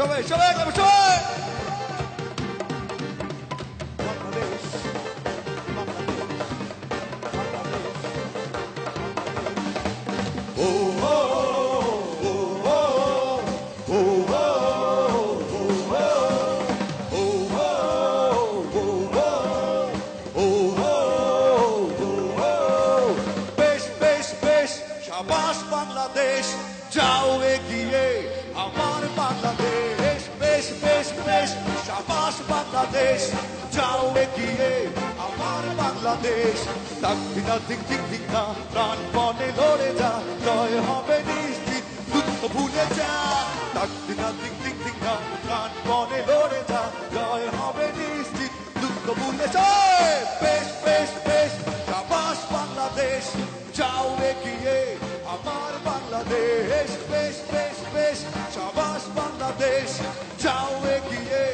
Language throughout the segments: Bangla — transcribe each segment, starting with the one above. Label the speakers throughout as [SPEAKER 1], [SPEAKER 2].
[SPEAKER 1] সবাই সবাই সবাই বাংলাদেশ যাও এগিয়ে আমার বাংলাদেশ বেশ বেশ বেশ সাবাস বাংলাদেশ যাও এগিয়ে আমার বাংলাদেশ তাকদিনা দিক দিক দিক না প্রাণপণে লড়ে যা জয় হবে নিশ্চিত দুঃখ ভুলে যা তাকদিনা দিক দিক দিক না প্রাণপণে লড়ে যা জয় হবে নিশ্চিত দুঃখ ভুলে যা বেশ বেশ বেশ সাবাস বাংলাদেশ যাও এগিয়ে আমার বাংলাদেশ বেশ বেশ বেশ সাবাস বাংলাদেশ যাও এগিয়ে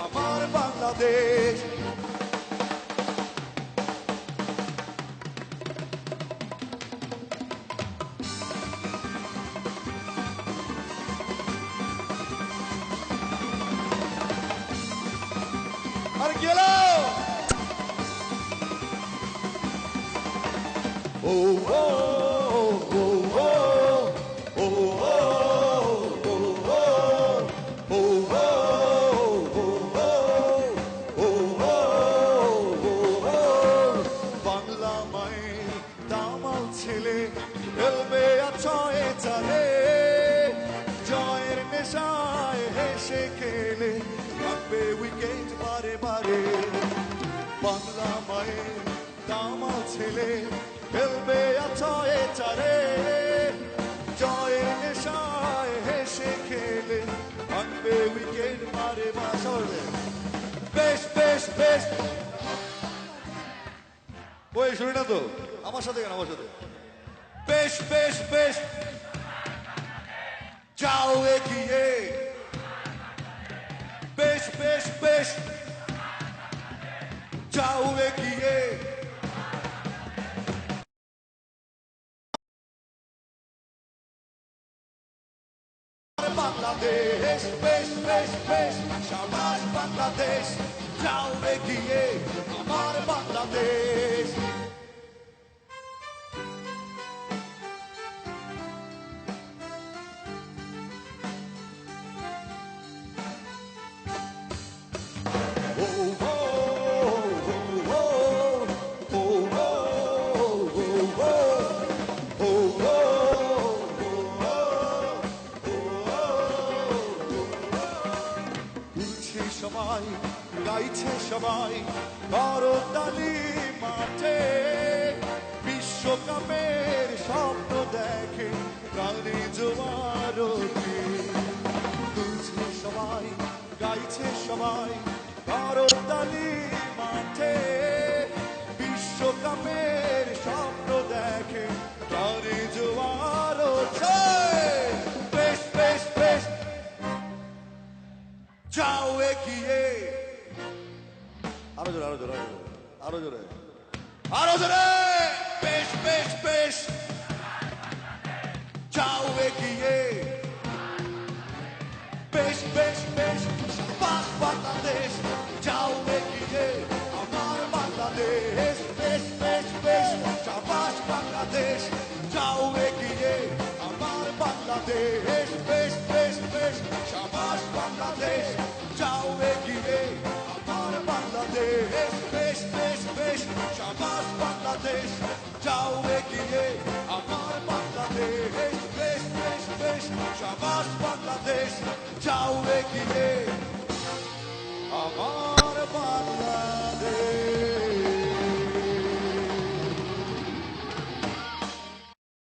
[SPEAKER 1] আমার বাংলাদেশ আর গেল ও ও ছেলে খেলবে আছয়ে চালে জয়ের নেশায় হেসে খেলে রাখবে উইকেট বারে বারে বাংলা মায়ের দামাল ছেলে খেলবে আছয়ে চালে জয়ের নেশায় হেসে খেলে রাখবে উইকেট বারে বারে বেশ বেশ বেশ ওই শুনি না তো আমার সাথে কেন আমার সাথে বেশ বেশ বেশ যাও এগিয়ে বেশ বেশ বেশ যাও এগিয়ে বাংলাদেশ বেশ বেশ বেশ সাবাস বাংলাদেশ যাও এগিয়ে আমার বাংলাদেশ সবাই গাইছে সবাই করতালি মাঠে বিশ্বকাপের স্বপ্ন দেখে প্রাণী জোয়ারতে তুলছে সবাই গাইছে সবাই করতালি মাঠে বিশ্বকাপের স্বপ্ন দেখে প্রাণী জোয়ারতে বেশ বেশ বেশ যাও এগিয়ে আরো জোরে আরো জোরে আরো জোরে আরো জোরে বেশ বেশ বেশ যাও এগিয়ে বেশ বেশ বেশ সাবাস বাংলাদেশ যাও এগিয়ে আমার বাংলাদেশ বেশ বেশ বেশ সাবাস বাংলাদেশ যাও এগিয়ে আমার বাংলাদেশ বেশ বেশ বেশ সাবাস বাংলাদেশ যাও এগিয়ে আমার বাংলাদেশ বেশ বেশ বেশ সাবাস বাংলাদেশ যাও এগিয়ে আমার বাংলাদেশ বেশ বেশ বেশ সাবাস বাংলাদেশ যাও এগিয়ে আমার বাংলাদেশ